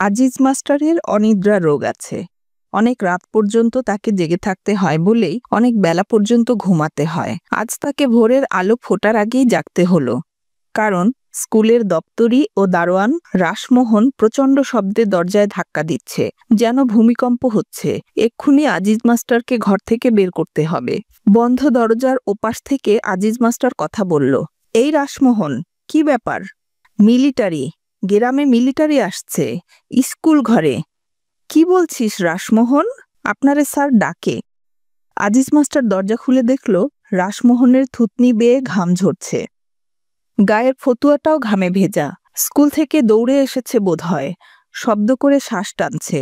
আজিজ মাস্টারের অনিদ্রা রোগ আছে। অনেক রাত পর্যন্ত তাকে জেগে থাকতে হয় বলেই অনেক বেলা পর্যন্ত ঘুমাতে হয়। আজ তাকে ভোরের আলো ফোটার আগেই জাগতে হলো। কারণ স্কুলের দপ্তরি ও দারোয়ান রাসমোহন প্রচণ্ড শব্দে দরজায় ধাক্কা দিচ্ছে, যেন ভূমিকম্প হচ্ছে। এক্ষুনি আজিজ মাস্টারকে ঘর থেকে বের করতে হবে। বন্ধ দরজার ওপাশ থেকে আজিজ মাস্টার কথা বলল, এই রাসমোহন, কি ব্যাপার? মিলিটারি, গ্রামে মিলিটারি আসছে স্কুল ঘরে। কি বলছিস রাসমোহন? আপনারে স্যার ডাকে। আজিজ মাস্টার দরজা খুলে দেখল রাসমোহনের থুতনি বেয়ে ঘাম ঝরছে, গায়ের ফতুয়াটাও ঘামে ভেজা। স্কুল থেকে দৌড়ে এসেছে বোধহয়। শব্দ করে শ্বাস টানছে।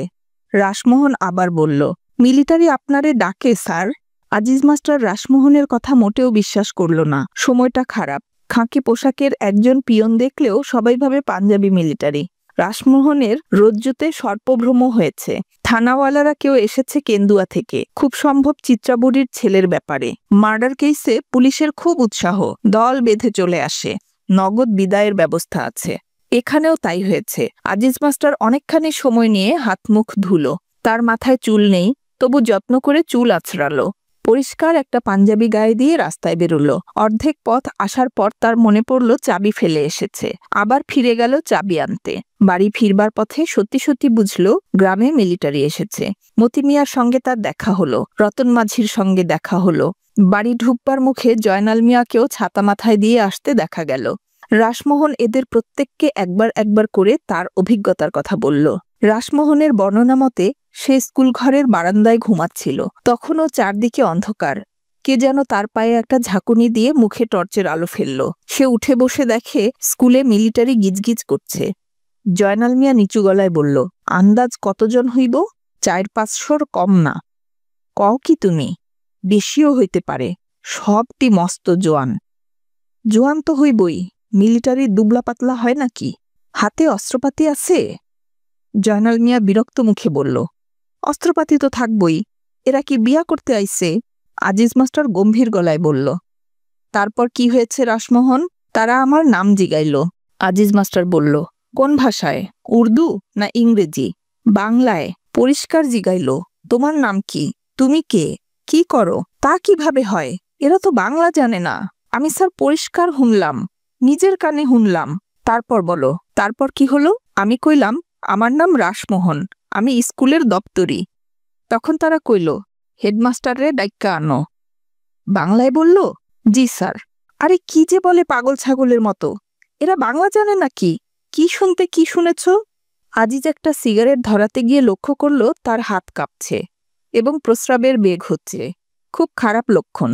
রাসমোহন আবার বলল, মিলিটারি আপনারে ডাকে স্যার। আজিজ মাস্টার রাসমোহনের কথা মোটেও বিশ্বাস করল না। সময়টা খারাপ। খাঁকি পোশাকের একজন পিয়ন দেখলেও সবাই ভাবে পাঞ্জাবি মিলিটারি। রাসমোহনের রজ্জুতে সর্পভ্রম হয়েছে। থানাওয়ালারা কেউ এসেছে কেন্দুয়া থেকে, খুব সম্ভব চিত্রাবুড়ির ছেলের ব্যাপারে। মার্ডার কেসে পুলিশের খুব উৎসাহ, দল বেঁধে চলে আসে। নগদ বিদায়ের ব্যবস্থা আছে। এখানেও তাই হয়েছে। আজিজ মাস্টার অনেকখানি সময় নিয়ে হাত মুখ ধুলো। তার মাথায় চুল নেই, তবু যত্ন করে চুল আছড়ালো। পরিষ্কার একটা পাঞ্জাবি গায়ে দিয়ে রাস্তায় বেরোলো। অর্ধেক পথ আসার পর তার মনে পড়ল চাবি ফেলে এসেছে। আবার ফিরে গেল চাবি আনতে। বাড়ি ফিরবার পথে সত্যি সত্যি বুঝল গ্রামে মিলিটারি এসেছে। মতি মিয়ার সঙ্গে তার দেখা হলো, রতন মাঝির সঙ্গে দেখা হলো। বাড়ি ঢুকবার মুখে জয়নাল মিয়াকেও ছাতা মাথায় দিয়ে আসতে দেখা গেল। রাসমোহন এদের প্রত্যেককে একবার একবার করে তার অভিজ্ঞতার কথা বলল। রাসমোহনের বর্ণনা মতে সে স্কুল ঘরের বারান্দায় ঘুমাচ্ছিল। তখনও চারদিকে অন্ধকার। কে যেন তার পায়ে একটা ঝাঁকুনি দিয়ে মুখে টর্চের আলো ফেলল। সে উঠে বসে দেখে স্কুলে মিলিটারি গিজগিজ করছে। জয়নাল মিয়া নিচু গলায় বলল, আন্দাজ কতজন হইব? 400-500 কম না। কও কি তুমি? বেশিও হইতে পারে। সবটি মস্ত জোয়ান। জোয়ান তো হইবই, মিলিটারি দুবলা পাতলা হয় নাকি? হাতে অস্ত্রপাতি আছে? জয়নাল মিয়া বিরক্ত মুখে বলল, অস্ত্রপাতি তো থাকবই। এরা কি বিয়া করতে আইছে? আজিজ মাস্টার গম্ভীর গলায় বলল। তারপর কি হয়েছে রাসমোহন? তারা আমার নাম জিগাইল। আজিজ মাস্টার বলল, কোন ভাষায়? উর্দু না ইংরেজি? বাংলায়। পরিষ্কার জিগাইল, তোমার নাম কি? তুমি কে? কি করো? তা কিভাবে হয়? এরা তো বাংলা জানে না। আমি স্যার পরিষ্কার শুনলাম, নিজের কানে শুনলাম। তারপর বলো, তারপর কি হলো? আমি কইলাম, আমার নাম রাসমোহন, আমি স্কুলের দপ্তরি। তখন তারা কইল, হেডমাস্টাররে ডাইক্কা আনো। বাংলায় বলল, জি স্যার। আরে কি যে বলে পাগল ছাগলের মতো। এরা বাংলা জানে নাকি? কি শুনতে কি শুনেছ? আজিজ একটা সিগারেট ধরাতে গিয়ে লক্ষ্য করল তার হাত কাঁপছে এবং প্রস্রাবের বেগ হচ্ছে। খুব খারাপ লক্ষণ।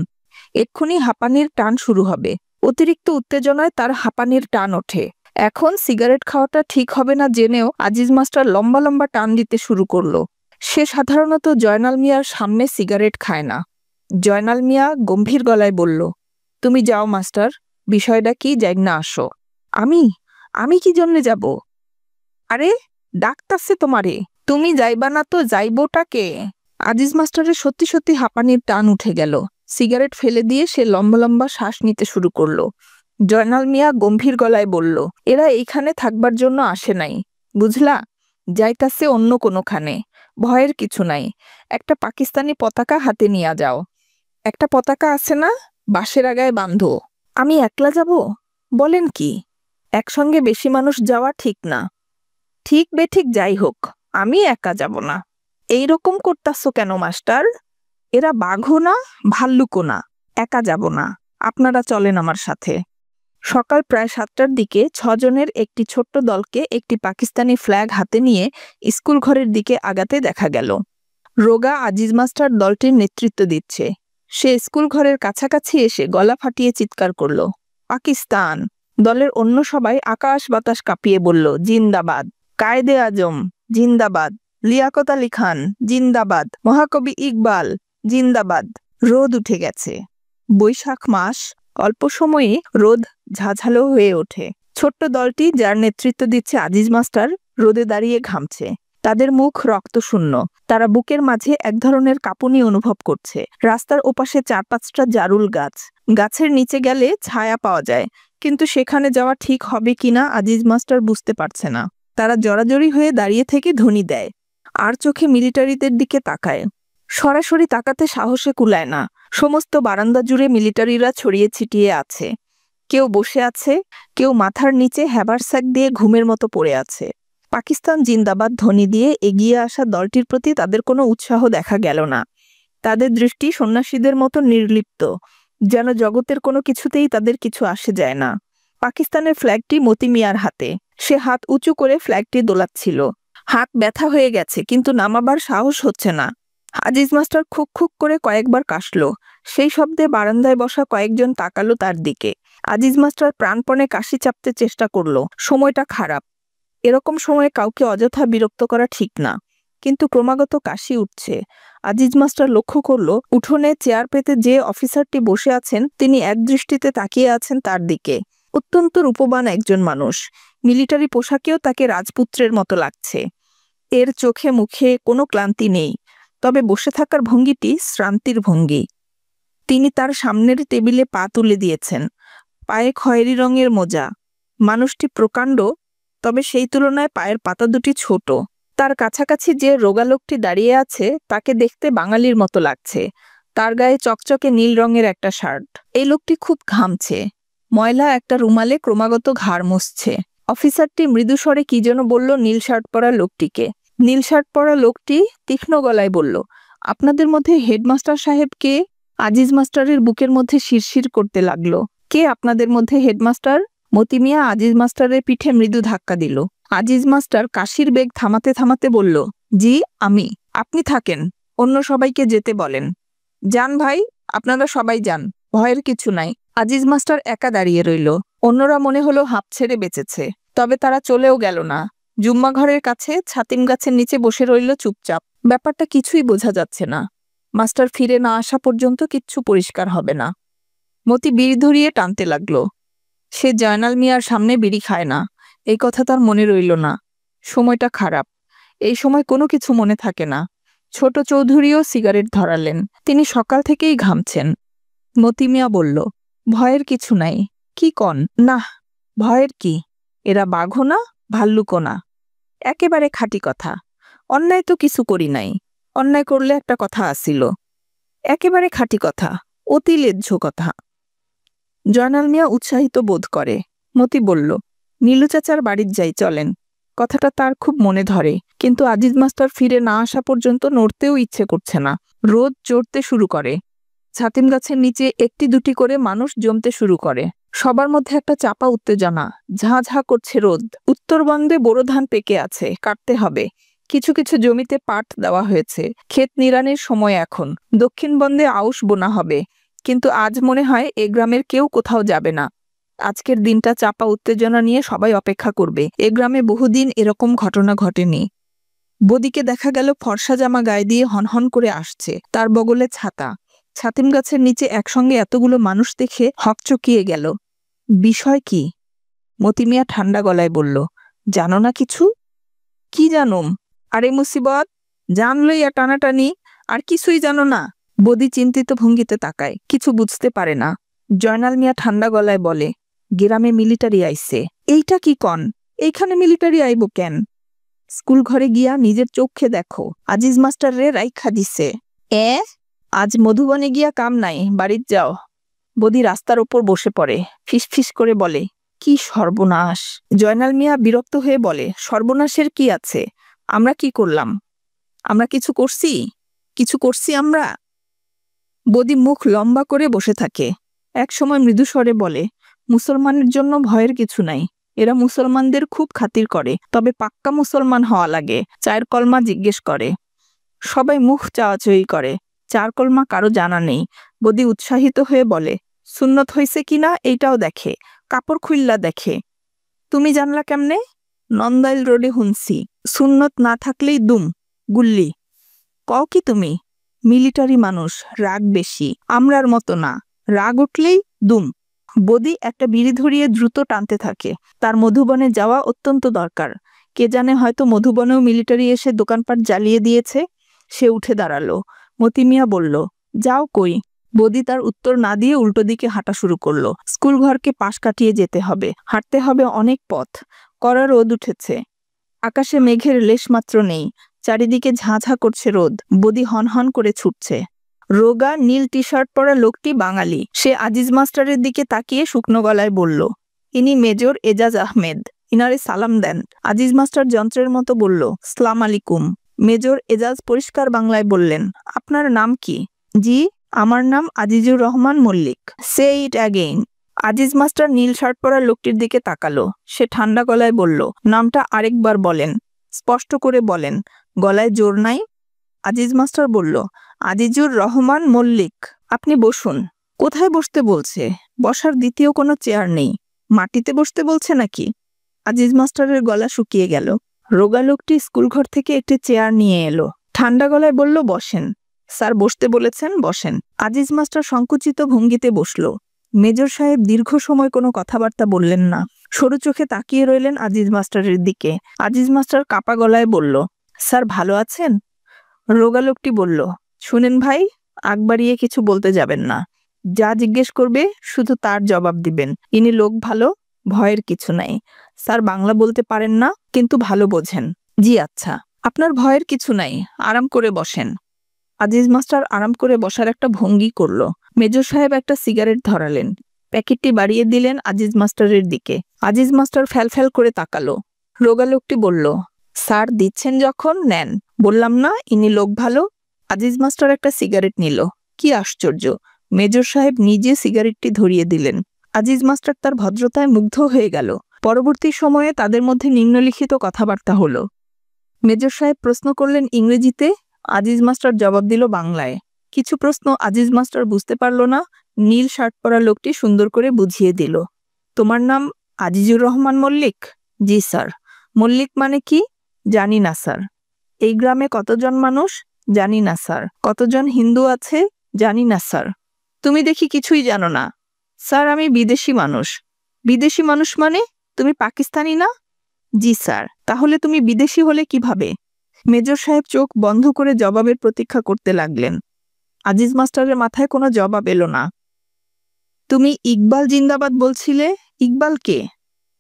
এক্ষুনি হাঁপানির টান শুরু হবে। অতিরিক্ত উত্তেজনায় তার হাঁপানির টান ওঠে। এখন সিগারেট খাওয়াটা ঠিক হবে না জেনেও আজিজ মাস্টার লম্বা লম্বা টান দিতে শুরু করলো। সে সাধারণত জয়নাল মিয়ার সামনে সিগারেট খায় না। জয়নাল মিয়া গম্ভীর গলায় বলল, তুমি যাও মাস্টার, বিষয়টা কি জাইগনা আসো। আমি আমি কি জন্যে যাব? আরে ডাকতাছে তোমারে। তুমি যাইবা না তো যাইবোটাকে? আজিজ মাস্টারের সত্যি সত্যি হাঁপানির টান উঠে গেল। সিগারেট ফেলে দিয়ে সে লম্বা লম্বা শ্বাস নিতে শুরু করলো। জয়নাল মিয়া গম্ভীর গলায় বলল, এরা এইখানে থাকবার জন্য আসে নাই, বুঝলা? যাইতাছে অন্য কোনোখানে। ভয়ের কিছু নাই। একটা পাকিস্তানি পতাকা হাতে নিয়ে যাও। একটা পতাকা আছে না, বাঁশের আগায় বাঁধো। আমি একলা যাব? বলেন কি? একসঙ্গে বেশি মানুষ যাওয়া ঠিক না। ঠিক বেঠিক যাই হোক, আমি একা যাব না। এইরকম করতাছো কেন মাস্টার? এরা বাঘও না, ভাল্লুকও না। একা যাব না। আপনারা চলেন আমার সাথে। সকাল প্রায় 7টার দিকে 6 জনের একটি ছোট্ট দলকে একটি পাকিস্তানি ফ্ল্যাগ হাতে নিয়ে স্কুল ঘরের দিকে আগাতে দেখা গেল। রোগা আজিজ মাস্টার দলটির নেতৃত্ব দিচ্ছে। সে স্কুল ঘরের কাছাকাছি এসে গলা ফাটিয়ে চিৎকার করল, পাকিস্তান! দলের অন্য সবাই আকাশ বাতাস কাঁপিয়ে বলল, জিন্দাবাদ! কায়েদে আজম জিন্দাবাদ! লিয়াকত আলী খান জিন্দাবাদ! মহাকবি ইকবাল জিন্দাবাদ! রোদ উঠে গেছে। বৈশাখ মাস। অল্প সময়ে রোদ ঝাঝালো হয়ে ওঠে। ছোট্ট দলটি, যার নেতৃত্ব দিচ্ছে আজিজ মাস্টার, রোদে দাঁড়িয়ে ঘামছে। তাদের মুখ রক্তশূন্য। তারা বুকের মাঝে এক ধরনের কাঁপুনি অনুভব করছে। রাস্তার ওপাশে 4-5টা জারুল গাছ। গাছের নিচে গেলে ছায়া পাওয়া যায়, কিন্তু সেখানে যাওয়া ঠিক হবে কিনা আজিজ মাস্টার বুঝতে পারছে না। তারা জড়াজড়ি হয়ে দাঁড়িয়ে থেকে ধ্বনি দেয়, আর চোখে মিলিটারিদের দিকে তাকায়। সরাসরি তাকাতে সাহসে কুলায় না। সমস্ত বারান্দা জুড়ে মিলিটারিরা ছড়িয়ে ছিটিয়ে আছে। কেউ বসে আছে, কেউ মাথার নিচে হ্যাভারস্যাক দিয়ে ঘুমের মতো পড়ে আছে। পাকিস্তান জিন্দাবাদ ধ্বনি দিয়ে এগিয়ে আসা দলটির প্রতি তাদের কোনো উৎসাহ দেখা গেল না। তাদের দৃষ্টি সন্ন্যাসীদের মতো নির্লিপ্ত, যেন জগতের কোনো কিছুতেই তাদের কিছু আসে যায় না। পাকিস্তানের ফ্ল্যাগটি মতি মিয়ার হাতে। সে হাত উঁচু করে ফ্ল্যাগটি দোলাচ্ছিল। হাত ব্যথা হয়ে গেছে, কিন্তু নামাবার সাহস হচ্ছে না। আজিজ মাস্টার খুক খুক করে কয়েকবার কাশল। সেই শব্দে বারান্দায় বসা কয়েকজন তাকালো তার দিকে। আজিজ মাস্টার প্রাণপণে কাশি চাপতে চেষ্টা করলো। সময়টা খারাপ। এরকম সময়ে কাউকে অযথা বিরক্ত করা ঠিক না, কিন্তু ক্রমাগত কাশি উঠছে। আজিজ মাস্টার লক্ষ্য করল, উঠোনে চেয়ার পেতে যে অফিসারটি বসে আছেন তিনি একদৃষ্টিতে তাকিয়ে আছেন তার দিকে। অত্যন্ত রূপবান একজন মানুষ। মিলিটারি পোশাকেও তাকে রাজপুত্রের মতো লাগছে। এর চোখে মুখে কোনো ক্লান্তি নেই, তবে বসে থাকার ভঙ্গিটি শ্রান্তির ভঙ্গি। তিনি তার সামনের টেবিলে পা তুলে দিয়েছেন। পায়ে খয়েরি রঙের মোজা। মানুষটি প্রকাণ্ড, তবে সেই তুলনায় পায়ের পাতা দুটি ছোট। তার কাছাকাছি যে রোগা লোকটি দাঁড়িয়ে আছে তাকে দেখতে বাঙালির মতো লাগছে। তার গায়ে চকচকে নীল রঙের একটা শার্ট। এই লোকটি খুব ঘামছে। ময়লা একটা রুমালে ক্রমাগত ঘাড় মুছছে। অফিসারটি মৃদুস্বরে কি যেন বলল নীল শার্ট পরা লোকটিকে। নীল শার্ট পরা লোকটি তীক্ষ্ণ গলায় বলল, আপনাদের মধ্যে হেডমাস্টার সাহেব কে? আজিজ মাস্টারের বুকের মধ্যে শিরশির করতে লাগলো। কে আপনাদের মধ্যে হেডমাস্টার? মতি মিয়া আজিজ মাস্টারের পিঠে মৃদু ধাক্কা দিল। আজিজ মাস্টার কাশির বেগ থামাতে থামাতে বলল, জি আমি। আপনি থাকেন, অন্য সবাইকে যেতে বলেন। যান ভাই, আপনারা সবাই যান, ভয়ের কিছু নাই। আজিজ মাস্টার একা দাঁড়িয়ে রইল। অন্যরা মনে হলো হাঁপ ছেড়ে বেঁচেছে, তবে তারা চলেও গেল না। জুম্মা ঘরের কাছে ছাতিম গাছের নিচে বসে রইল চুপচাপ। ব্যাপারটা কিছুই বোঝা যাচ্ছে না। মাস্টার ফিরে না আসা পর্যন্ত কিচ্ছু পরিষ্কার হবে না। মতি বিড়ি ধরিয়ে টানতে লাগলো। সে জয়নাল মিয়ার সামনে বিড়ি খায় না, এই কথা তার মনে রইল না। সময়টা খারাপ। এই সময় কোনো কিছু মনে থাকে না। ছোট চৌধুরীও সিগারেট ধরালেন। তিনি সকাল থেকেই ঘামছেন। মতি মিয়া বলল, ভয়ের কিছু নাই। কি কন? না, ভয়ের কি? এরা বাঘও না, ভাল্লুকও না। একেবারে খাঁটি কথা। অন্যায় তো কিছু করি নাই। অন্যায় করলে একটা কথা আসিল। একেবারে খাঁটি কথা, অতি লেজ্জ কথা। জয়নাল মিয়া উৎসাহিত বোধ করে। মতি বলল, নীলু চাচার বাড়ির যাই, চলেন। কথাটা তার খুব মনে ধরে, কিন্তু আজিজ মাস্টার ফিরে না আসা পর্যন্ত নড়তেও ইচ্ছে করছে না। রোদ চড়তে শুরু করে। ছাতিম গাছের নিচে একটি দুটি করে মানুষ জমতে শুরু করে। সবার মধ্যে একটা চাপা উত্তেজনা। ঝাঁ ঝাঁ করছে রোদ। উত্তরবঙ্গে বোরো ধান পেকে আছে, কাটতে হবে। কিছু কিছু জমিতে পাট দেওয়া হয়েছে। ক্ষেত নিড়ানির সময় এখন। দক্ষিণবঙ্গে আউশ বোনা হবে, কিন্তু আজ মনে হয় এ গ্রামের কেউ কোথাও যাবে না। আজকের দিনটা চাপা উত্তেজনা নিয়ে সবাই অপেক্ষা করবে। এ গ্রামে বহুদিন এরকম ঘটনা ঘটেনি। বদিকে দেখা গেল ফর্সা জামা গায়ে দিয়ে হনহন করে আসছে, তার বগলে ছাতা। ছাতিম গাছের নিচে একসঙ্গে এতগুলো মানুষ দেখে হকচকিয়ে গেল। বিষয় কি? মতি মিয়া ঠান্ডা গলায় বলল, জানো না কিছু? কি জানুম? আরে মুসিবত, জানলই টানাটানি, আর কিছুই জানো না? বদি চিন্তিত ভঙ্গিতে তাকায়, কিছু বুঝতে পারে না। জয়নাল মিয়া ঠান্ডা গলায় বলে, গ্রামে মিলিটারি আইছে। এইটা কি কন? এইখানে মিলিটারি আইব কেন? স্কুল ঘরে গিয়া নিজের চোখে দেখো, আজিজ মাস্টার রে রাইখা দিছে। আজ মধুবনে গিয়া কাম নাই, বাড়ির যাও। বদি রাস্তার ওপর বসে পড়ে, ফিসফিস করে বলে, কি সর্বনাশ। জয়নাল মিয়া বিরক্ত হয়ে বলে, সর্বনাশের কি আছে? আমরা কি করলাম? আমরা কিছু করছি? কিছু করছি আমরা? বদি মুখ লম্বা করে বসে থাকে। এক সময় মৃদু স্বরে বলে, মুসলমানের জন্য ভয়ের কিছু নাই। এরা মুসলমানদের খুব খাতির করে, তবে পাক্কা মুসলমান হওয়া লাগে। চায়ের কলমা জিজ্ঞেস করে। সবাই মুখ চাওয়াচই করে। চার কলমা কারো জানা নেই। বদি উৎসাহিত হয়ে বলে, সুন্নত হইছে কিনা এইটাও দেখে, কাপড় খুইল্লা দেখে। তুমি জানলা কেমনে? নন্দাইল রোডে হুনছি। সুন্নত না থাকলেই দুম, গুল্লি। কও কি তুমি? মিলিটারি মানুষ, রাগ বেশি, আমরার মতো না। রাগ উঠলেই দুম। বদি একটা বিড়ি ধরিয়ে দ্রুত টানতে থাকে। তার মধুবনে যাওয়া অত্যন্ত দরকার। কে জানে, হয়তো মধুবনেও মিলিটারি এসে দোকানপাট জ্বালিয়ে দিয়েছে। সে উঠে দাঁড়ালো। মতি মিয়া বলল, যাও কই? বদি তার উত্তর না দিয়ে উল্টো দিকে হাঁটা শুরু করলো। স্কুল ঘরকে পাশ কাটিয়ে যেতে হবে। হাঁটতে হবে অনেক পথ। কড়া রোদ উঠেছে। আকাশে মেঘের লেশমাত্র নেই, চারিদিকে ঝাঁঝা করছে রোদ, বদি হনহন করে ছুটছে। রোগা নীল টি শার্ট পরা লোকটি বাঙালি। সে আজিজ মাস্টারের দিকে তাকিয়ে শুকনো গলায় বলল, ইনি মেজর এজাজ আহমেদ, ইনারে সালাম দেন। আজিজ মাস্টার যন্ত্রের মতো বলল, সালাম আলাইকুম। মেজর এজাজ পরিষ্কার বাংলায় বললেন, আপনার নাম কি? জি, আমার নাম Azizur Rahman Mallick. Say it again. Aziz master নীল শার্ট পরা লোকটির দিকে তাকালো। সে ঠান্ডা গলায় বলল, নামটা আরেকবার বলেন, স্পষ্ট করে বলেন, গলায় জোর নাই। আজিজ মাস্টার বলল, আজিজুর রহমান মল্লিক। আপনি বসুন। কোথায় বসতে বলছে? বসার দ্বিতীয় কোনো চেয়ার নেই। মাটিতে বসতে বলছে নাকি? আজিজ মাস্টারের গলা শুকিয়ে গেল। রোগা লোকটি স্কুলঘর থেকে একটি চেয়ার নিয়ে এলো। ঠান্ডা গলায় বলল, বসেন। স্যার বসতে বলেছেন, বসেন। আজিজ মাস্টার সংকুচিত ভঙ্গিতে বসল। মেজর সাহেব দীর্ঘ সময় কোনো কথাবার্তা বললেন না। সরু চোখে তাকিয়ে রইলেন আজিজ মাস্টারের দিকে। আজিজ মাস্টার কাপা গলায় বলল, স্যার ভালো আছেন? রোগা লোকটি বলল, শুনেন ভাই, আগ বাড়িয়ে কিছু বলতে যাবেন না। যা জিজ্ঞেস করবে শুধু তার জবাব দিবেন। ইনি লোক ভালো, ভয়ের কিছু নাই। স্যার বাংলা বলতে পারেন না, কিন্তু ভালো বোঝেন। জি আচ্ছা, আপনার ভয়ের কিছু নাই, আরাম করে বসেন। আজিজ মাস্টার আরাম করে বসার একটা ভঙ্গি করল। মেজর সাহেব একটা সিগারেট ধরালেন। প্যাকেটটি বাড়িয়ে দিলেন আজিজ মাস্টারের দিকে। আজিজ মাস্টার ফ্যাল করে তাকালো। রোগা লোকটি বলল, স্যার দিচ্ছেন যখন নেন। বললাম না ইনি লোক ভালো। আজিজ মাস্টার একটা সিগারেট নিল। কি আশ্চর্য, মেজর সাহেব নিজে সিগারেটটি ধরিয়ে দিলেন। আজিজ মাস্টার তার ভদ্রতায় মুগ্ধ হয়ে গেল। পরবর্তী সময়ে তাদের মধ্যে নিম্নলিখিত কথাবার্তা হলো। মেজর সাহেব প্রশ্ন করলেন ইংরেজিতে, আজিজ মাস্টার জবাব দিল বাংলায়। কিছু প্রশ্ন আজিজ মাস্টার বুঝতে পারল না। নীল শার্ট পরা লোকটি সুন্দর করে বুঝিয়ে দিল। তোমার নাম আজিজুর রহমান মল্লিক? জি স্যার। মল্লিক মানে কি? জানি না স্যার। এই গ্রামে কতজন মানুষ? জানি না স্যার। কতজন হিন্দু আছে? জানি না স্যার। তুমি দেখি কিছুই জানো না। স্যার আমি বিদেশি মানুষ। বিদেশি মানুষ মানে? তুমি পাকিস্তানি না? জি স্যার। তাহলে তুমি বিদেশি হলে কিভাবে? মেজর সাহেব চোখ বন্ধ করে জবাবের প্রতীক্ষা করতে লাগলেন। আজিজ মাস্টারের মাথায় কোনো জবাব এলো না। তুমি ইকবাল জিন্দাবাদ বলছিলে। ইকবাল কে?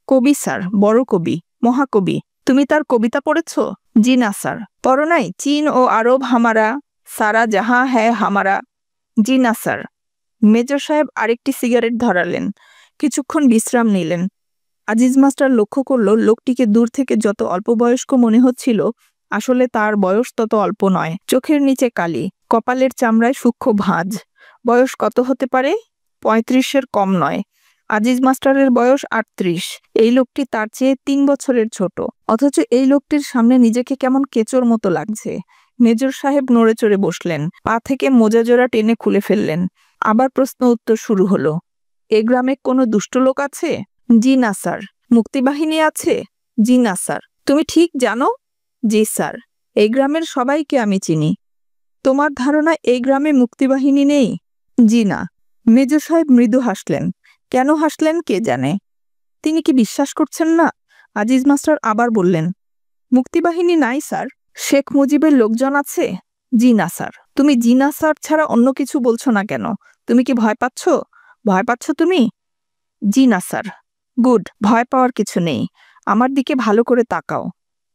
কবি স্যার, বড় কবি, মহাকবি। তুমি তার কবিতা পড়েছ? জি না স্যার। পড়ো নাই? চীন ও আরব হামারা, সারা জাহাঁ হ্যায় হামারা। জি না স্যার। মেজর সাহেব আরেকটি সিগারেট ধরালেন। কিছুক্ষণ বিশ্রাম নিলেন। আজিজ মাস্টার লক্ষ্য করল লোকটিকে দূর থেকে যত অল্প বয়স্ক মনে হচ্ছিল, আসলে তার বয়স তত অল্প নয়। চোখের নিচে কালি, কপালের চামড়ায় সূক্ষ্ম ভাঁজ। বয়স কত হতে পারে? 35-এর কম নয়। আজিজ মাস্টারের বয়স 38। এই লোকটি তার চেয়ে 3 বছরের ছোট। অথচ এই লোকটির সামনে নিজেকে কেমন কেচোর মতো লাগছে। মেজর সাহেব নড়ে চড়ে বসলেন। পা থেকে মোজাজোড়া টেনে খুলে ফেললেন। আবার প্রশ্ন উত্তর শুরু হলো। এ গ্রামে কোনো দুষ্ট লোক আছে? জি না স্যার। মুক্তিবাহিনী আছে? জি না স্যার। তুমি ঠিক জানো? জি স্যার। এই গ্রামের সবাইকে আমি চিনি। তোমার ধারণা এই গ্রামে মুক্তিবাহিনী নেই? জি না। মেজর সাহেব মৃদু হাসলেন। কেন হাসলেন কে জানে। তিনি কি বিশ্বাস করছেন না? আজিজ মাস্টার আবার বললেন, মুক্তিবাহিনী নাই স্যার। শেখ মুজিবের লোকজন আছে? জি না স্যার। তুমি জি না স্যার ছাড়া অন্য কিছু বলছো না কেন? তুমি কি ভয় পাচ্ছ? ভয় পাচ্ছ তুমি? জি না স্যার। গুড, ভয় পাওয়ার কিছু নেই। আমার দিকে ভালো করে তাকাও।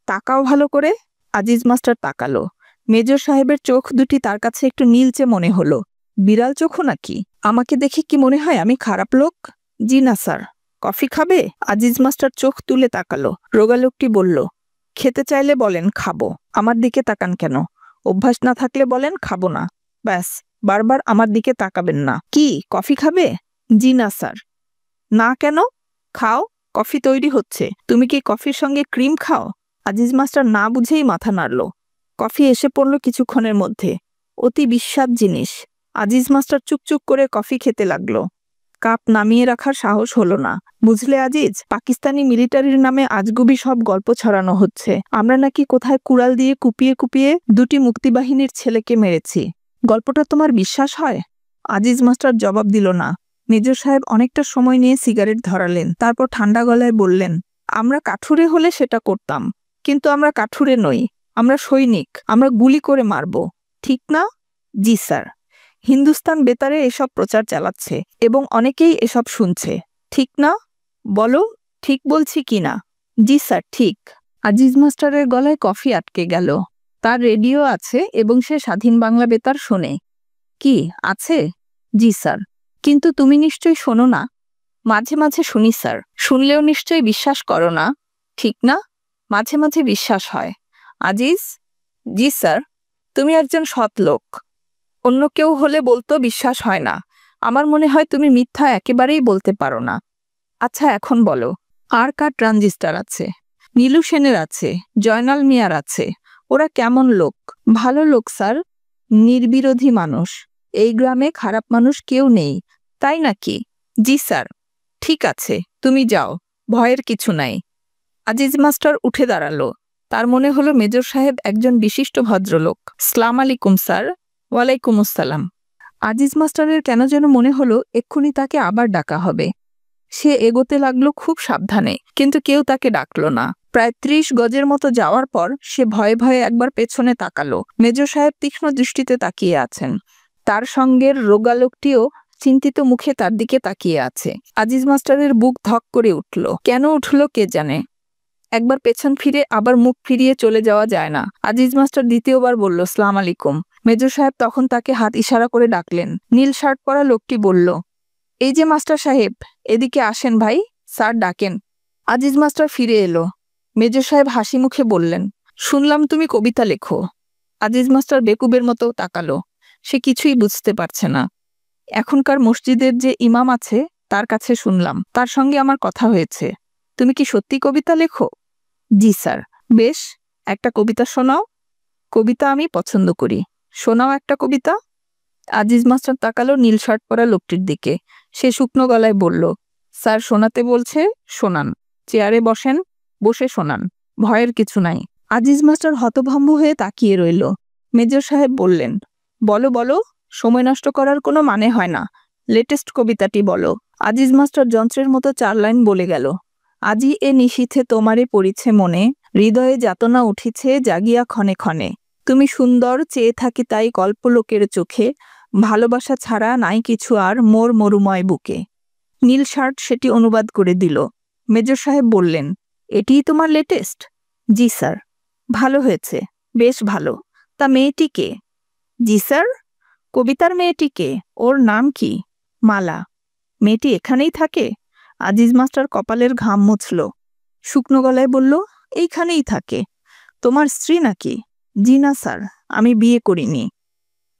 তাকাও ভালো করে। আজিজ মাস্টার তাকালো। মেজর সাহেবের চোখ দুটি তার কাছে একটু নীলচে মনে হলো। বিড়াল চোখও নাকি? আমাকে দেখে কি মনে হয় আমি খারাপ লোক? জি না স্যার। কফি খাবে? আজিজ মাস্টার চোখ তুলে তাকালো। রোগা লোকটি বলল, খেতে চাইলে বলেন খাবো। আমার দিকে তাকান কেন? অভ্যাস না থাকলে বলেন খাবো না। ব্যাস, বারবার আমার দিকে তাকাবেন না। কি কফি খাবে? জি না স্যার। না কেন? খাও, কফি তৈরি হচ্ছে। তুমি কি কফির সঙ্গে ক্রিম খাও? আজিজ মাস্টার না বুঝেই মাথা নাড়ল। কফি এসে পড়ল কিছুক্ষণের মধ্যে। অতি বিস্বাদ জিনিস। আজিজ মাস্টার চুকচুক করে কফি খেতে লাগলো। কাপ নামিয়ে রাখার সাহস হলো না। বুঝলে আজিজ, পাকিস্তানি মিলিটারির নামে আজগুবি সব গল্প ছড়ানো হচ্ছে। আমরা নাকি কোথায় কুড়াল দিয়ে কুপিয়ে কুপিয়ে 2টি মুক্তিবাহিনীর ছেলেকে মেরেছি। গল্পটা তোমার বিশ্বাস হয়? আজিজ মাস্টার জবাব দিল না। মেজর সাহেব অনেকটা সময় নিয়ে সিগারেট ধরালেন। তারপর ঠান্ডা গলায় বললেন, আমরা কাঠুরে হলে সেটা করতাম, কিন্তু আমরা কাঠুরে নই। আমরা সৈনিক। আমরা গুলি করে মারব, ঠিক না? জি স্যার। হিন্দুস্তান বেতারে এসব প্রচার চালাচ্ছে এবং অনেকেই এসব শুনছে, ঠিক না? বলো ঠিক বলছি কি না? জি স্যার ঠিক। আজিজ মাস্টারের গলায় কফি আটকে গেল। তার রেডিও আছে এবং সে স্বাধীন বাংলা বেতার শোনে। কি আছে? জি স্যার। কিন্তু তুমি নিশ্চয়ই শোনো না? মাঝে মাঝে শুনি স্যার। শুনলেও নিশ্চয়ই বিশ্বাস করো না, ঠিক না? মাঝে মাঝে বিশ্বাস হয়। আজিজ? জি স্যার। তুমি একজন সৎ লোক। অন্য কেউ হলে বলতো বিশ্বাস হয় না। আমার মনে হয় তুমি মিথ্যা একেবারেই বলতে পারো না। আচ্ছা এখন বলো, আর কার ট্রানজিস্টার আছে? নীলু সেনের আছে, জয়নাল মিয়ার আছে। ওরা কেমন লোক? ভালো লোক স্যার, নির্বিরোধী মানুষ। এই গ্রামে খারাপ মানুষ কেউ নেই, তাই নাকি? জি স্যার। ঠিক আছে, তুমি যাও, ভয়ের কিছু নাই। আজিজ মাস্টার উঠে দাঁড়ালো। তার মনে হলো মেজর সাহেব একজন বিশিষ্ট ভদ্রলোক। সালাম আলাইকুম স্যার। ওয়ালাইকুম আসসালাম। আজিজ মাস্টারের কেন যেন মনে হলো এক্ষুনি তাকে আবার ডাকা হবে। সে এগোতে লাগলো খুব সাবধানে, কিন্তু কেউ তাকে ডাকলো না। প্রায় ৩০ গজের মতো যাওয়ার পর সে ভয়ে ভয়ে একবার পেছনে তাকালো। মেজর সাহেব তীক্ষ্ণ দৃষ্টিতে তাকিয়ে আছেন। তার সঙ্গের রোগা লোকটিও চিন্তিত মুখে তার দিকে তাকিয়ে আছে। আজিজ মাস্টারের বুক ধক করে উঠল। কেন উঠল কে জানে। একবার পেছন ফিরে আবার মুখ ফিরিয়ে চলে যাওয়া যায় না। আজিজ মাস্টার দ্বিতীয়বার বলল, সালাম আলাইকুম। মেজর সাহেব তখন তাকে হাত ইশারা করে ডাকলেন। নীল শার্ট পরা লোকটি বলল, এই যে মাস্টার সাহেব, এদিকে আসেন ভাই, স্যার ডাকেন। আজিজ মাস্টার ফিরে এলো। মেজর সাহেব হাসি মুখে বললেন, শুনলাম তুমি কবিতা লেখো। আজিজ মাস্টার বেকুবের মতো তাকালো। সে কিছুই বুঝতে পারছে না। এখনকার মসজিদের যে ইমাম আছে তার কাছে শুনলাম, তার সঙ্গে আমার কথা হয়েছে। তুমি কি সত্যি কবিতা লেখো? জি স্যার। বেশ, একটা কবিতা শোনাও। কবিতা আমি পছন্দ করি, শোনাও একটা কবিতা। আজিজ মাস্টার তাকালো নীল শার্ট পরা লোকটির দিকে। সে শুকনো গলায় বলল, স্যার শোনাতে বলছে, শোনান। চেয়ারে বসেন, বসে শোনান, ভয়ের কিছু নাই। আজিজ মাস্টার হতভম্ব হয়ে তাকিয়ে রইল। মেজর সাহেব বললেন, বলো বলো, সময় নষ্ট করার কোনো মানে হয় না। লেটেস্ট কবিতাটি বলো। আজিজ মাস্টার যন্ত্রের মতো 4 লাইন বলে গেল। আজি এ নিশীথে তোমারে পড়িছে মনে, হৃদয়ে যাতনা উঠিছে জাগিয়া ক্ষণে ক্ষণে। তুমি সুন্দর, চেয়ে থাকি তাই কল্পলোকের চোখে, ভালোবাসা ছাড়া নাই কিছু আর মোর মরুময় বুকে। নীল শার্ট সেটি অনুবাদ করে দিল। মেজর সাহেব বললেন, এটিই তোমার লেটেস্ট? জি স্যার। ভালো হয়েছে, বেশ ভালো। তা মেয়েটি কে? জি স্যার। কবিতার মেয়েটি কে? ওর নাম কি? মালা। মেয়েটি এখানেই থাকে? আজিজ মাস্টার কপালের ঘাম মুছল। শুকনো গলায় বলল, এইখানেই থাকে। তোমার স্ত্রী নাকি? জি না স্যার, আমি বিয়ে করিনি।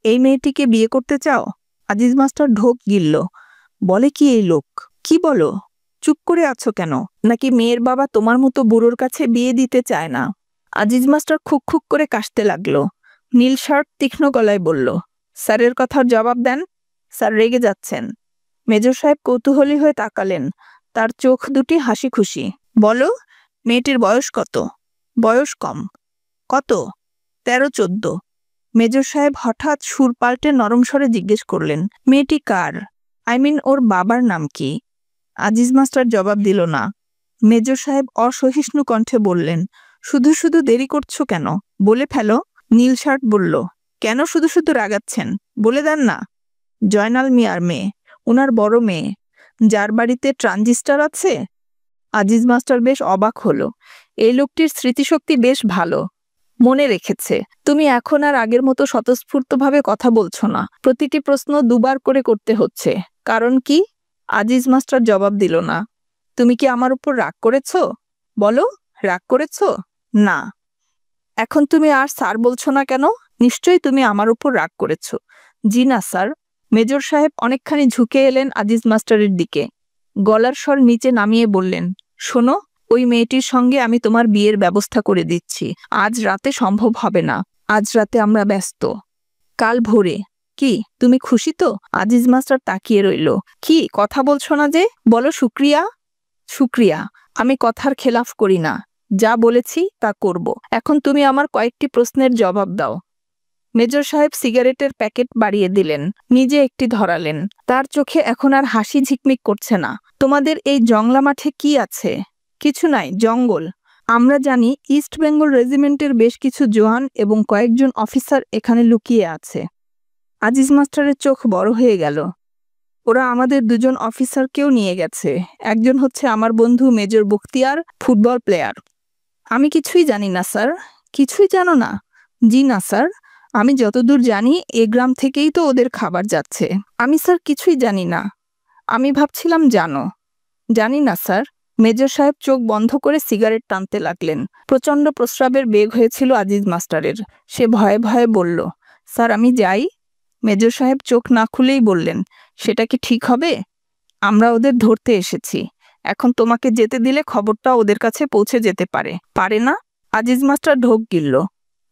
এই মেয়েটিকে বিয়ে করতে চাও? আজিজ মাস্টার ঢোক গিলল। বলে কি এই লোক? কি বলো? চুপ করে আছো কেন? নাকি মেয়ের বাবা তোমার মতো বুড়োর কাছে বিয়ে দিতে চায় না? আজিজ মাস্টার খুক খুক করে কাশতে লাগলো। নীল শার্ট তীক্ষ্ণ গলায় বলল, স্যারের কথার জবাব দেন। স্যার রেগে যাচ্ছেন। মেজর সাহেব কৌতূহলী হয়ে তাকালেন। তার চোখ দুটি হাসি খুশি। বলো, মেয়েটির বয়স কত? বয়স কম। কত? 13-14। মেজর সাহেব হঠাৎ সুর পাল্টে নরম স্বরে জিজ্ঞেস করলেন, মেয়েটি কার? ওর বাবার নাম কি? আজিজ মাস্টার জবাব দিল না। মেজর সাহেব অসহিষ্ণু কণ্ঠে বললেন, শুধু শুধু দেরি করছো কেন? বলে ফেলো। নীল শার্ট বলল, কেন শুধু শুধু রাগাচ্ছেন? বলে দেন না। জয়নাল মিয়ার মেয়ে, ওনার বড় মেয়ে, যার বাড়িতে ট্রানজিস্টার আছে। আজিজ মাস্টার বেশ অবাক হলো। এই লোকটির স্মৃতিশক্তি বেশ ভালো, মনে রেখেছে। তুমি এখন আর আগের মতো স্বতঃস্ফূর্তভাবে কথা বলছো না। প্রতিটি প্রশ্ন দুবার করে করতে হচ্ছে। কারণ কি? আজিজ মাস্টার জবাব দিল না। তুমি কি আমার উপর রাগ করেছো? বলো, রাগ করেছো? না। এখন তুমি আর স্যার বলছো না কেন? নিশ্চয়ই তুমি আমার উপর রাগ করেছো। জি না স্যার। মেজর সাহেব অনেকখানি ঝুঁকে এলেন আজিজ মাস্টারের দিকে। গলার স্বর নিচে নামিয়ে বললেন, শোনো, ওই মেয়েটির সঙ্গে আমি তোমার বিয়ের ব্যবস্থা করে দিচ্ছি। আজ রাতে সম্ভব হবে না। আজ রাতে আমরা ব্যস্ত। কাল ভোরে। কি তুমি খুশি তো? আজিজ মাস্টার তাকিয়ে রইল। কি কথা বলছো না যে? বলো শুক্রিয়া। শুক্রিয়া। আমি কথার খেলাফ করি না। যা বলেছি তা করব। এখন তুমি আমার কয়েকটি প্রশ্নের জবাব দাও। মেজর সাহেব সিগারেটের প্যাকেট বাড়িয়ে দিলেন, নিজে একটি ধরালেন। তার চোখে এখন আর হাসি ঝিকমিক করছে না। তোমাদের এই জংলা মাঠে কি আছে? কিছু নাই, জঙ্গল। আমরা জানি ইস্ট বেঙ্গল রেজিমেন্টের বেশ কিছু জওয়ান এবং কয়েকজন অফিসার এখানে লুকিয়ে আছে। আজিজ মাস্টারের চোখ বড় হয়ে গেল। ওরা আমাদের 2 অফিসারকেও নিয়ে গেছে। একজন হচ্ছে আমার বন্ধু মেজর বখতিয়ার, ফুটবল প্লেয়ার। আমি কিছুই জানি না স্যার। কিছুই জানো না? জি না স্যার, আমি যতদূর জানি এ গ্রাম থেকেই তো ওদের খাবার যাচ্ছে। আমি স্যার কিছুই জানি না। আমি ভাবছিলাম জানো। জানি না স্যার। মেজর সাহেব চোখ বন্ধ করে সিগারেট টানতে লাগলেন। প্রচণ্ড প্রস্রাবের বেগ হয়েছিল আজিজ মাস্টারের। সে ভয়ে ভয়ে বলল, স্যার আমি যাই? মেজর সাহেব চোখ না খুলেই বললেন, সেটা কি ঠিক হবে? আমরা ওদের ধরতে এসেছি। এখন তোমাকে যেতে দিলে খবরটা ওদের কাছে পৌঁছে যেতে পারে। পারে না? আজিজ মাস্টার ঢোক গিলল।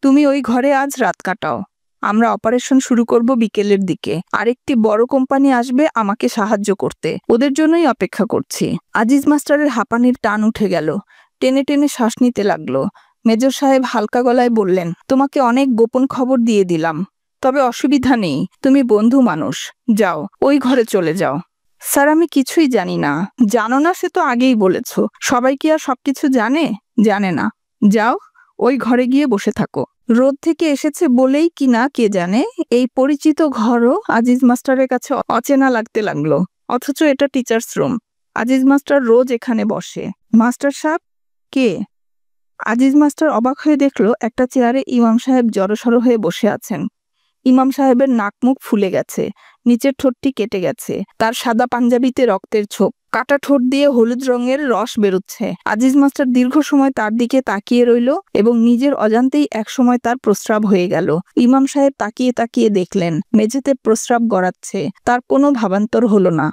তুমি ওই ঘরে আজ রাত কাটাও। আমরা অপারেশন শুরু করব বিকেলের দিকে। আরেকটি বড় কোম্পানি আসবে আমাকে সাহায্য করতে। ওদের জন্যই অপেক্ষা করছি। আজিজ মাস্টারের হাঁপানির টান উঠে গেল। টেনে টেনে শ্বাস নিতে লাগলো। মেজর সাহেব হালকা গলায় বললেন, তোমাকে অনেক গোপন খবর দিয়ে দিলাম। তবে অসুবিধা নেই, তুমি বন্ধু মানুষ। যাও, ওই ঘরে চলে যাও। স্যার আমি কিছুই জানি না। জানো না সে তো আগেই বলেছ। সবাই কি আর সবকিছু জানে? জানে না। যাও, ওই ঘরে গিয়ে বসে থাকো। রোদ থেকে এসেছে বলেই কি না কে জানে, এই পরিচিত ঘরও আজিজ মাস্টারের কাছে অচেনা লাগতে লাগলো। অথচ এটা টিচার্স রুম। আজিজ মাস্টার রোজ এখানে বসে। মাস্টার সাহেব? কে? আজিজ মাস্টার অবাক হয়ে দেখলো একটা চেয়ারে ইমাম সাহেব জড়সড় হয়ে বসে আছেন। ইমাম সাহেবের নাক মুখ ফুলে গেছে, নিচের ঠোঁটটি কেটে গেছে। তার সাদা পাঞ্জাবিতে রক্তের ছোপ, কাটা ঠোঁট দিয়ে হলুদ রঙের রস বেরোচ্ছে। আজিজ মাস্টার দীর্ঘ সময় তার দিকে তাকিয়ে রইল এবং নিজের অজান্তেই একসময় তার প্রস্রাব হয়ে গেল। ইমাম সাহেব তাকিয়ে তাকিয়ে দেখলেন মেঝেতে প্রস্রাব গড়াচ্ছে। তার কোনো ভাবান্তর হলো না।